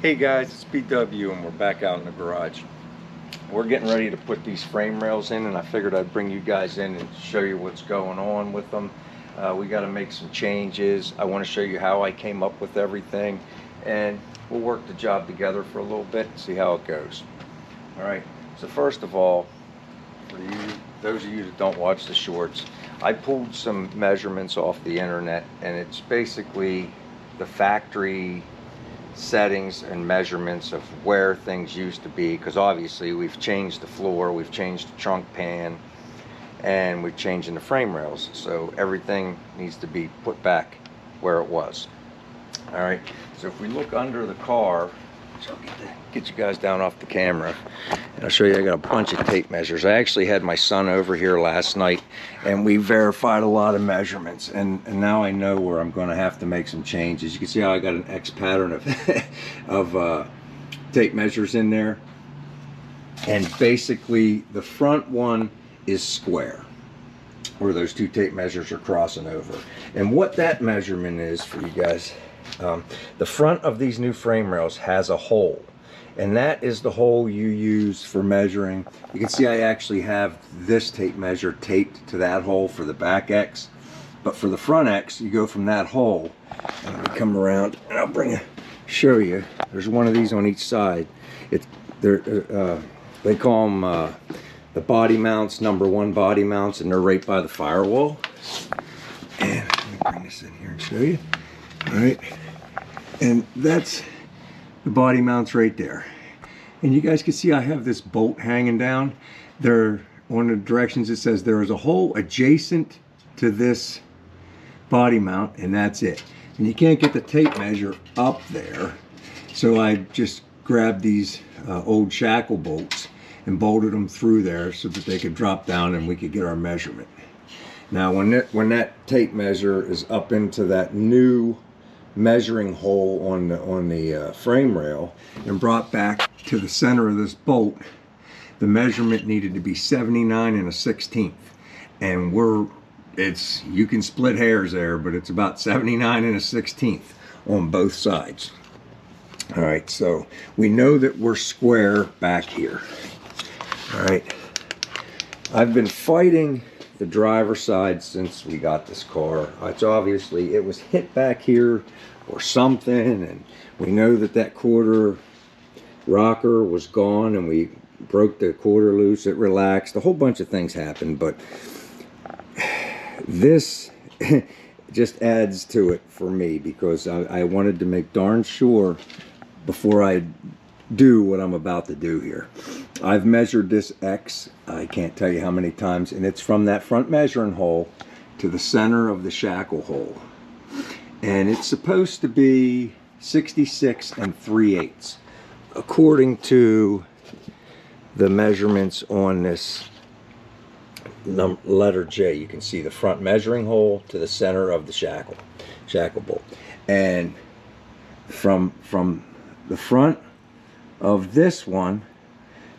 Hey guys, it's BW and we're back out in the garage. We're getting ready to put these frame rails in, and I figured I'd bring you guys in and show you what's going on with them. We got to make some changes. I want to show you how I came up with everything, and we'll work the job together for a little bit and see how it goes. Alright, so first of all, for you, those of you that don't watch the shorts, I pulled some measurements off the internet, and it's basically the factory settings and measurements of where things used to be, because obviously we've changed the floor, we've changed the trunk pan, and we're changing the frame rails, so everything needs to be put back where it was. All right, so if we look under the car, so get you guys down off the camera, and I'll show you. I got a bunch of tape measures. I actually had my son over here last night, and we verified a lot of measurements, and now I know where I'm going to have to make some changes. You can see how I got an X pattern of tape measures in there, and basically the front one is square, where those two tape measures are crossing over. And what that measurement is for you guys, the front of these new frame rails has a hole, and that is the hole you use for measuring. You can see I actually have this tape measure taped to that hole for the back X, but for the front X you go from that hole, and we come around, and I'll show you. There's one of these on each side. They call them the body mounts, #1 body mounts, and they're right by the firewall. And let me bring this in here and show you. All right, and that's the body mounts right there. And you guys can see I have this bolt hanging down there. On the directions it says there is a hole adjacent to this body mount, and that's it. And you can't get the tape measure up there, so I just grabbed these old shackle bolts and bolted them through there so that they could drop down and we could get our measurement. Now when that tape measure is up into that new measuring hole on the frame rail and brought back to the center of this bolt, the measurement needed to be 79 1/16, and you can split hairs there, but it's about 79 1/16 on both sides. All right, so we know that we're square back here. All right, I've been fighting the driver's side since we got this car. It's obviously, it was hit back here or something, and we know that quarter rocker was gone, and we broke the quarter loose, it relaxed, a whole bunch of things happened, but this just adds to it for me, because I wanted to make darn sure before I do what I'm about to do here. I've measured this X, I can't tell you how many times, and it's from that front measuring hole to the center of the shackle hole. And it's supposed to be 66 3/8, according to the measurements on this letter J. You can see the front measuring hole to the center of the shackle bolt. And from the front of this one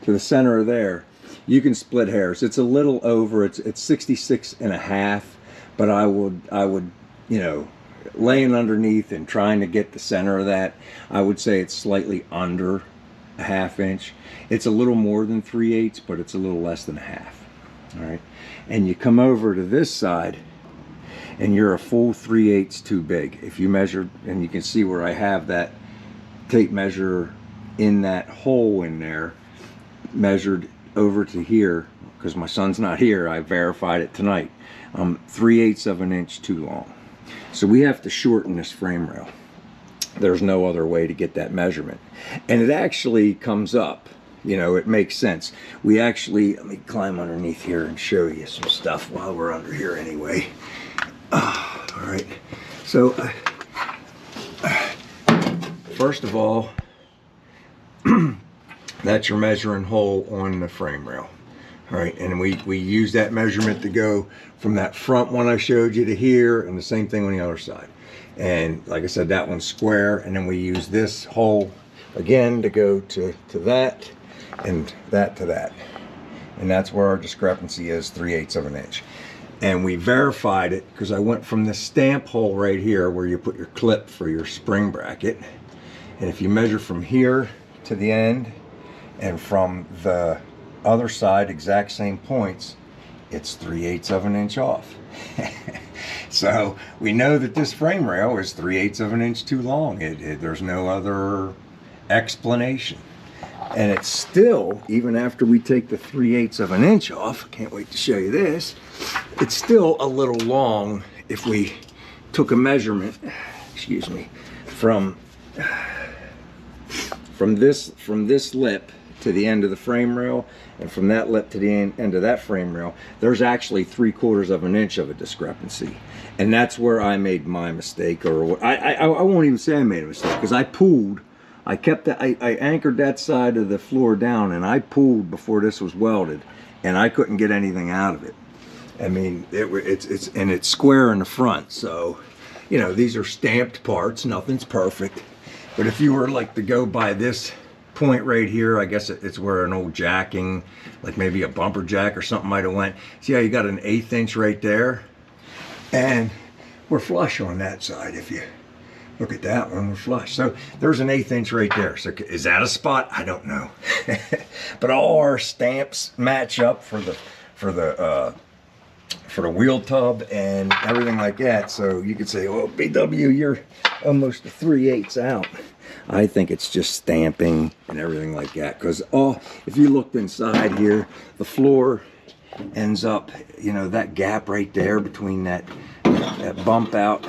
to the center of there, you can split hairs. It's a little over, it's 66 1/2, but I would, you know, laying underneath and trying to get the center of that, I would say it's slightly under a 1/2 inch. It's a little more than 3/8, but it's a little less than 1/2. All right, and you come over to this side, and you're a full 3/8 too big. If you measure, and you can see where I have that tape measure in that hole in there, measured over to here, because my son's not here, I verified it tonight. 3/8 of an inch too long. So we have to shorten this frame rail. There's no other way to get that measurement. And it actually comes up, you know, it makes sense. We actually, let me climb underneath here and show you some stuff while we're under here anyway. All right, so first of all, that's your measuring hole on the frame rail. All right, and we use that measurement to go from that front one I showed you to here, and the same thing on the other side. And like I said, that one's square, and then we use this hole again to go to that, and that to that. And that's where our discrepancy is, 3/8 of an inch. And we verified it because I went from the stamp hole right here where you put your clip for your spring bracket, And if you measure from here to the end and from the other side, exact same points, it's 3/8 of an inch off. So we know that this frame rail is 3/8 of an inch too long. There's no other explanation. And it's still, even after we take the 3/8 of an inch off, can't wait to show you this, it's still a little long if we took a measurement, excuse me, from this lip to the end of the frame rail, and from that lip to the end of that frame rail, there's actually 3/4 of an inch of a discrepancy. And that's where I made my mistake, or I won't even say I made a mistake, because I pulled, I anchored that side of the floor down, and I pulled before this was welded, and I couldn't get anything out of it. I mean, it's square in the front, so, you know, these are stamped parts, nothing's perfect. But if you were like to go by this point right here, I guess it's where an old jacking, like maybe a bumper jack or something might have went. See how you got an 1/8 inch right there? And we're flush on that side. If you look at that one, we're flush. So there's an 1/8 inch right there. So is that a spot? I don't know. But all our stamps match up for the wheel tub and everything like that. So you could say, well, BW, you're almost 3/8 out. I think it's just stamping and everything like that. Because if you looked inside here, the floor ends up, you know, that gap right there between that bump out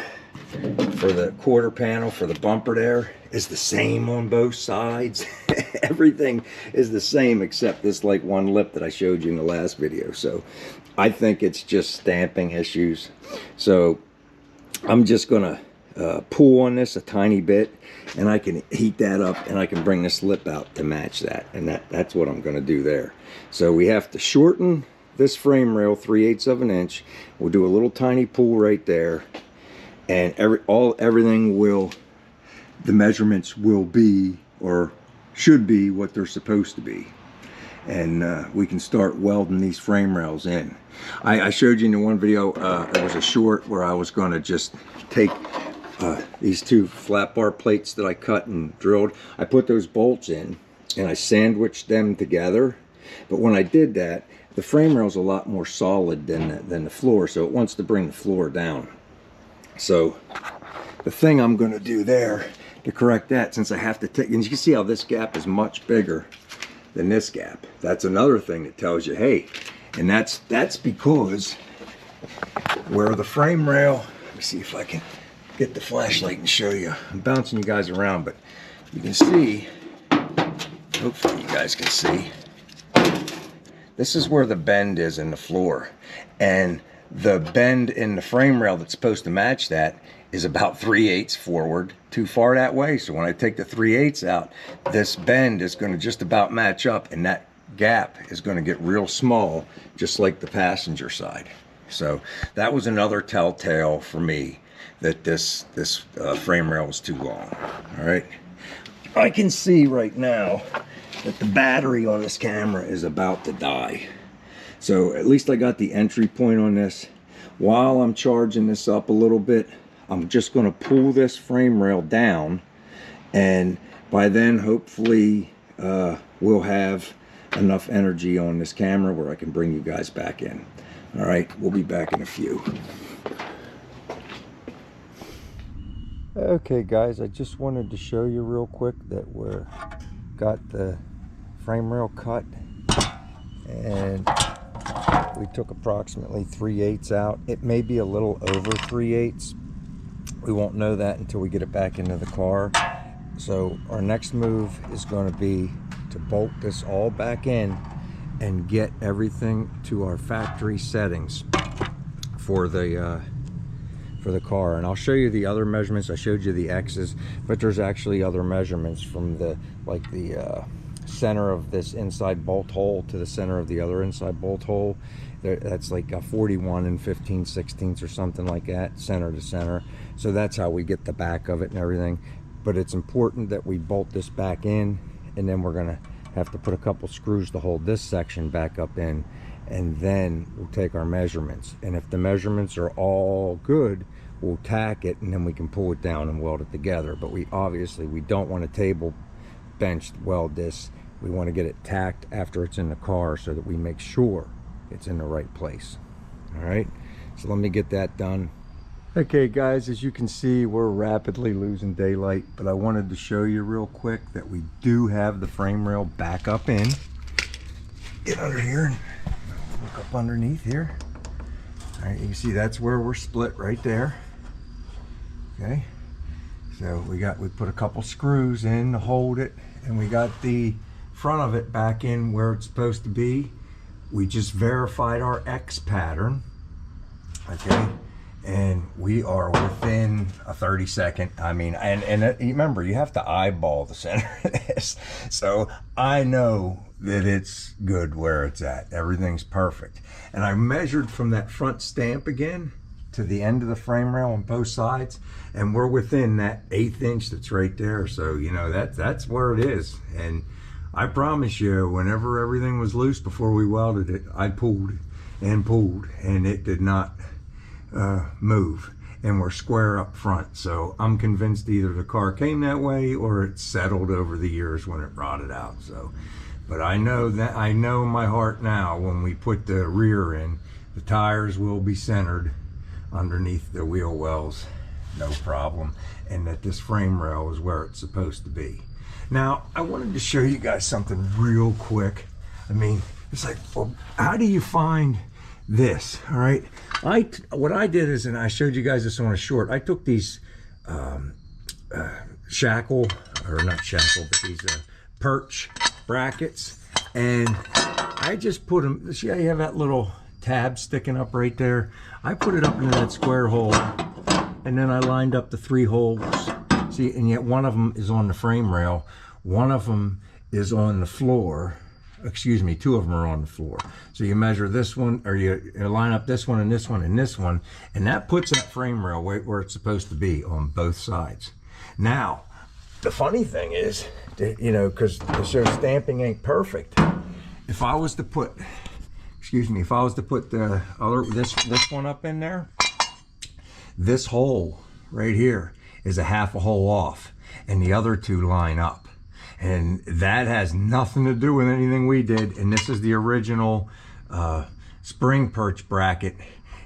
for the quarter panel for the bumper there is the same on both sides. Everything is the same except this like one lip that I showed you in the last video. So I think it's just stamping issues. So I'm just gonna pull on this a tiny bit, and I can heat that up, and I can bring this lip out to match that, and that's what I'm gonna do there. So we have to shorten this frame rail 3/8 of an inch. We'll do a little tiny pull right there, and everything will, the measurements will be, or should be, what they're supposed to be. And we can start welding these frame rails in. I showed you in the one video, it was a short where I was going to just take these two flat bar plates that I cut and drilled. I put those bolts in and I sandwiched them together. But when I did that, the frame rail is a lot more solid than the floor, so it wants to bring the floor down. So the thing I'm going to do there to correct that, since I have to take, and you can see how this gap is much bigger than this gap. That's another thing that tells you, hey, and that's because where the frame rail, let me see if I can get the flashlight and show you. I'm bouncing you guys around, but you can see, hopefully you guys can see, this is where the bend is in the floor, and the bend in the frame rail that's supposed to match that is about 3/8 forward, too far that way. So when I take the 3/8 out, this bend is going to just about match up, and that gap is going to get real small, just like the passenger side. So that was another telltale for me that this frame rail was too long. All right, I can see right now that the battery on this camera is about to die. So at least I got the entry point on this. While I'm charging this up a little bit, I'm just going to pull this frame rail down, and by then hopefully we'll have enough energy on this camera where I can bring you guys back in. All right, we'll be back in a few. Okay guys, I just wanted to show you real quick that we're got the frame rail cut, and we took approximately 3/8 out. It may be a little over 3/8. We won't know that until we get it back into the car. So our next move is going to be to bolt this all back in and get everything to our factory settings for the car. And I'll show you the other measurements. I showed you the X's, but there's actually other measurements from the center of this inside bolt hole to the center of the other inside bolt hole. That's like a 41 15/16 or something like that, center to center. So that's how we get the back of it and everything. But it's important that we bolt this back in, and then we're gonna have to put a couple screws to hold this section back up in, and then we'll take our measurements. And if the measurements are all good, we'll tack it and then we can pull it down and weld it together. But we don't want to table bench weld this. We want to get it tacked after it's in the car so that we make sure it's in the right place. All right, so let me get that done. Okay guys, as you can see, we're rapidly losing daylight, but I wanted to show you real quick that we do have the frame rail back up in. Get under here and look up underneath here. All right, you can see that's where we're split right there. Okay, so we put a couple screws in to hold it, and we got the front of it back in where it's supposed to be. We just verified our X pattern, okay, and we are within a 30-second. I mean, and remember, you have to eyeball the center of this, so I know that it's good where it's at. Everything's perfect. And I measured from that front stamp again to the end of the frame rail on both sides, and we're within that 1/8 inch that's right there. So you know, that's where it is. And I promise you, whenever everything was loose before we welded it, I pulled and it did not move, and we're square up front. So I'm convinced either the car came that way or it settled over the years when it rotted out. So, but I know in my heart now, when we put the rear in, the tires will be centered underneath the wheel wells, no problem, and that this frame rail is where it's supposed to be. Now, I wanted to show you guys something real quick. I mean, it's like, well, how do you find this? All right, what I did is, and I showed you guys this on a short, I took these perch brackets, and I just put them, see how you have that little tab sticking up right there? I put it up into that square hole, and then I lined up the 3 holes. See, and yet one of them is on the frame rail, one of them is on the floor. Excuse me, 2 of them are on the floor. So you measure this one, or you line up this one and this one and this one, and that puts that frame rail right where it's supposed to be on both sides. Now, the funny thing is, you know, because the show stamping ain't perfect, if I was to put, the other, this one up in there, this hole right here is a 1/2 hole off, and the other 2 line up. And that has nothing to do with anything we did. And this is the original spring perch bracket,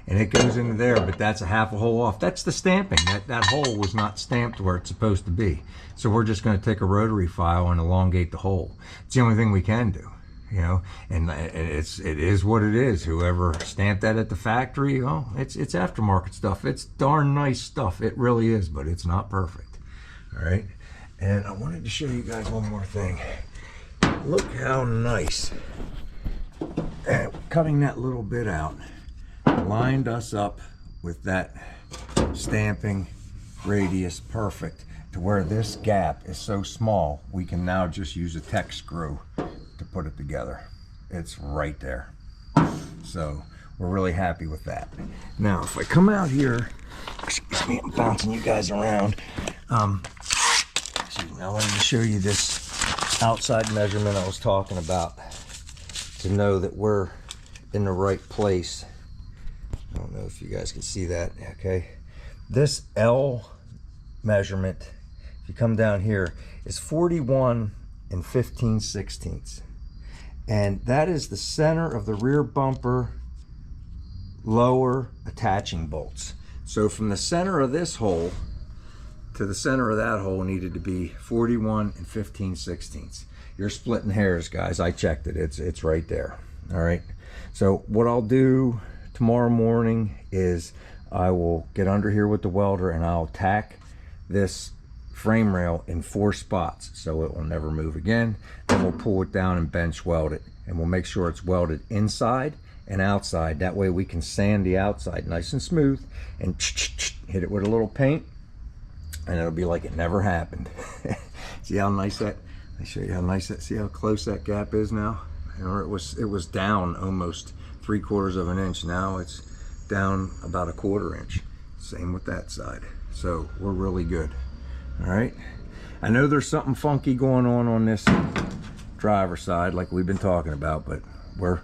and it goes into there, but that's a 1/2 hole off. That's the stamping. That hole was not stamped where it's supposed to be. So we're just going to take a rotary file and elongate the hole. It's the only thing we can do, you know. And it is what it is. Whoever stamped that at the factory, well, it's aftermarket stuff. It's darn nice stuff. It really is, but it's not perfect. All right. And I wanted to show you guys one more thing. Look how nice. Cutting that little bit out lined us up with that stamping radius perfect, to where this gap is so small we can now just use a Tech screw to put it together. It's right there. So we're really happy with that. Now if I come out here, excuse me, I'm bouncing you guys around. I wanted to show you this outside measurement I was talking about, to know that we're in the right place. I don't know if you guys can see that. Okay, this L measurement, if you come down here, is 41 15/16, and that is the center of the rear bumper lower attaching bolts. So from the center of this hole to the center of that hole needed to be 41 15/16. You're splitting hairs, guys. I checked it. It's right there. All right. So what I'll do tomorrow morning is I will get under here with the welder, and I'll tack this frame rail in 4 spots so it will never move again. Then we'll pull it down and bench weld it, and we'll make sure it's welded inside and outside. That way we can sand the outside nice and smooth and hit it with a little paint, and it'll be like it never happened. See how nice that, let me show you how nice that, see how close that gap is now? Or it was down almost 3/4 of an inch. Now it's down about 1/4 inch. Same with that side. So we're really good. All right. I know there's something funky going on this driver's side, like we've been talking about, but we're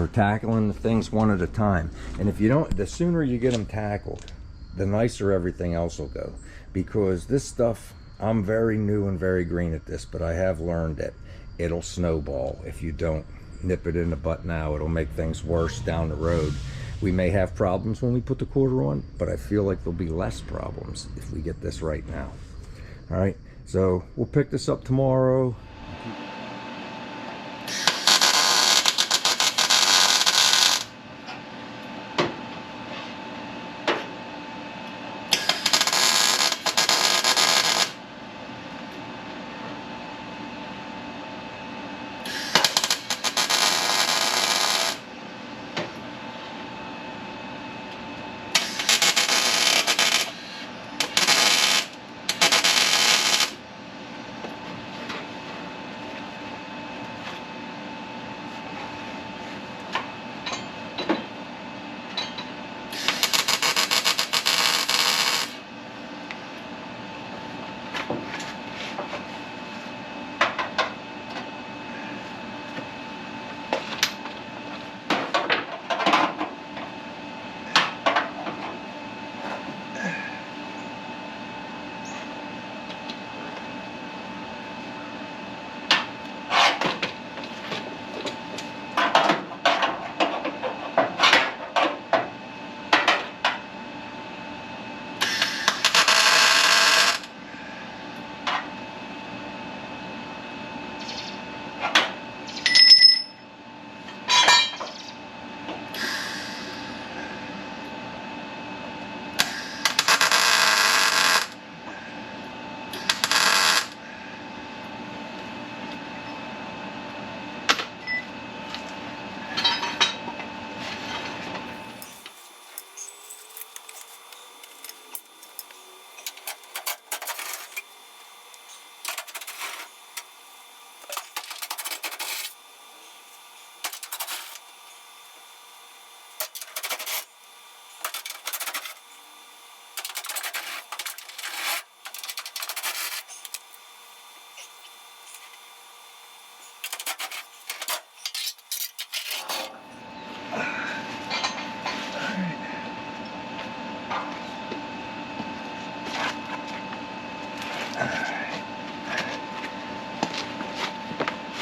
tackling the things one at a time. And if you don't, the sooner you get them tackled, the nicer everything else will go. Because this stuff, I'm very new and very green at this, but I have learned that it'll snowball if you don't nip it in the butt now. It'll make things worse down the road. We may have problems when we put the quarter on, but I feel like there'll be less problems if we get this right now. All right, so we'll pick this up tomorrow.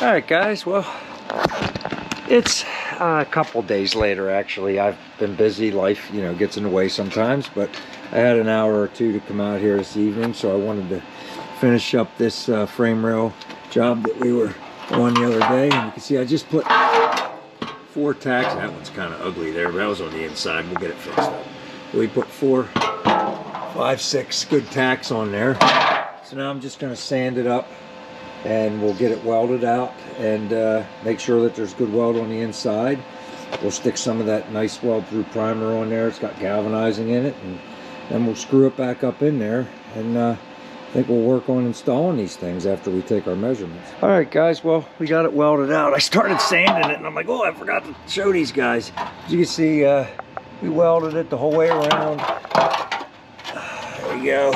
All right, guys, well, it's a couple days later, actually. I've been busy. Life, you know, gets in the way sometimes, but I had an hour or two to come out here this evening, so I wanted to finish up this frame rail job that we were on the other day. And you can see I just put 4 tacks. That one's kind of ugly there, but that was on the inside. We'll get it fixed up. We put 4, 5, 6 good tacks on there. So now I'm just going to sand it up, and we'll get it welded out and make sure that there's good weld on the inside. We'll stick some of that nice weld through primer on there. It's got galvanizing in it, and then we'll screw it back up in there, and I think we'll work on installing these things after we take our measurements. All right, guys, well, we got it welded out. I started sanding it, and I'm like, oh, I forgot to show these guys. As you can see, we welded it the whole way around. There you go.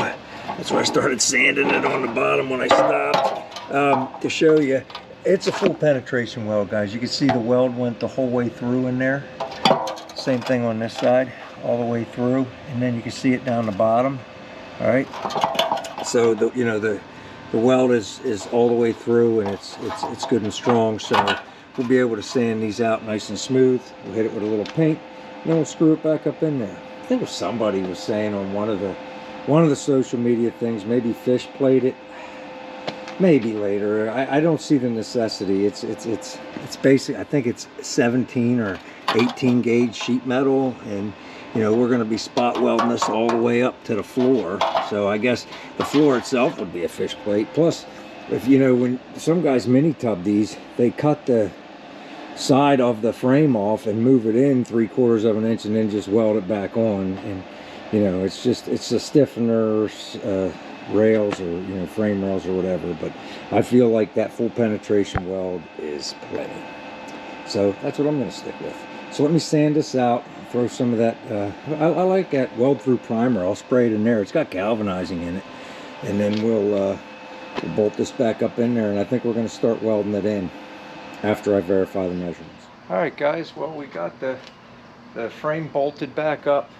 That's where I started sanding it on the bottom when I stopped. To show you, it's a full penetration weld, guys. You can see the weld went the whole way through in there. Same thing on this side, all the way through, and then you can see it down the bottom. All right, so the weld is all the way through, and it's good and strong. So we'll be able to sand these out nice and smooth. We'll hit it with a little paint, and then we'll screw it back up in there. I think somebody was saying on one of the social media things, maybe fish plate it. Maybe later. I don't see the necessity. It's basic. I think it's 17 or 18 gauge sheet metal, and you know, we're going to be spot welding this all the way up to the floor. So I guess the floor itself would be a fish plate. Plus, if you know, when some guys mini tub these, they cut the side of the frame off and move it in 3/4 of an inch and then just weld it back on. And you know, it's a stiffener. Rails, or you know, frame rails or whatever, but I feel like that full penetration weld is plenty, so that's what I'm going to stick with. So let me sand this out, throw some of that I like that weld through primer. I'll spray it in there. It's got galvanizing in it, and then we'll bolt this back up in there, and I think we're going to start welding it in after I verify the measurements. All right, guys, well, we got the frame bolted back up,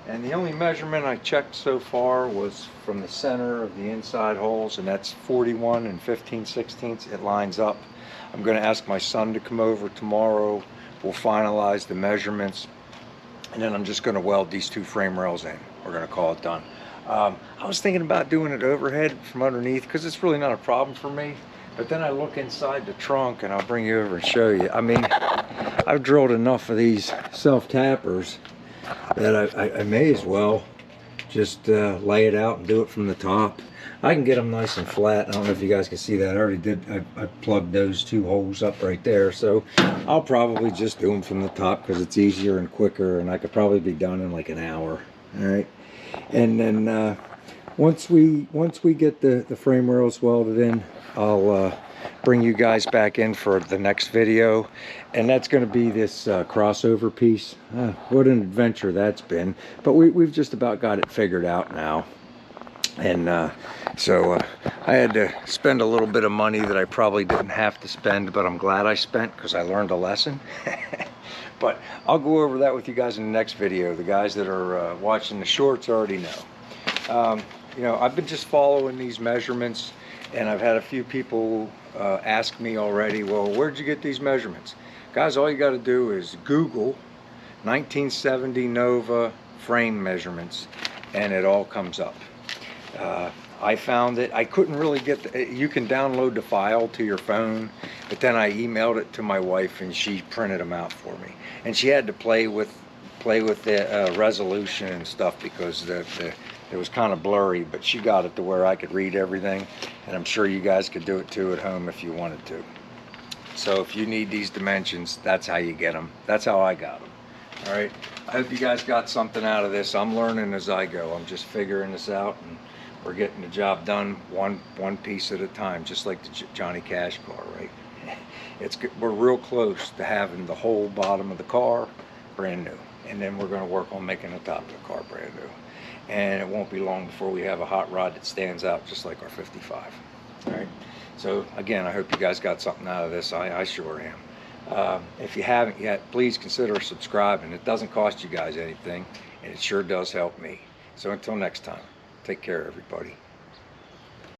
And the only measurement I checked so far was from the center of the inside holes, and that's 41 and 15/16. It lines up. I'm going to ask my son to come over tomorrow. We'll finalize the measurements, and then I'm just going to weld these 2 frame rails in. We're going to call it done. I was thinking about doing it overhead from underneath because it's really not a problem for me. But then I look inside the trunk, and I'll bring you over and show you. I mean, I've drilled enough of these self-tappers that I may as well just lay it out and do it from the top. I can get them nice and flat. I don't know if you guys can see that. I already did. I plugged those 2 holes up right there. So I'll probably just do them from the top because it's easier and quicker, and I could probably be done in like an hour. All right. And then once we get the frame rails welded in, I'll bring you guys back in for the next video, and that's going to be this crossover piece. What an adventure that's been, but we've just about got it figured out now. And so I had to spend a little bit of money that I probably didn't have to spend, but I'm glad I spent because I learned a lesson. But I'll go over that with you guys in the next video. The guys that are watching the shorts already know. You know, I've been just following these measurements, and I've had a few people ask me already, well, where'd you get these measurements? Guys, all you got to do is Google 1970 Nova frame measurements, and it all comes up. I found it. I couldn't really get you can download the file to your phone, but then I emailed it to my wife, and she printed them out for me. And she had to play with the resolution and stuff because it was kind of blurry, but she got it to where I could read everything, and I'm sure you guys could do it too at home if you wanted to. So if you need these dimensions, that's how you get them. That's how I got them. All right. I hope you guys got something out of this. I'm learning as I go. I'm just figuring this out, and we're getting the job done one piece at a time, just like the Johnny Cash car, right? We're real close to having the whole bottom of the car brand new, and then we're going to work on making the top of the car brand new. And it won't be long before we have a hot rod that stands out just like our 55. All right. So again, I hope you guys got something out of this. I sure am. If you haven't yet, please consider subscribing. It doesn't cost you guys anything, and it sure does help me. So until next time, take care, everybody.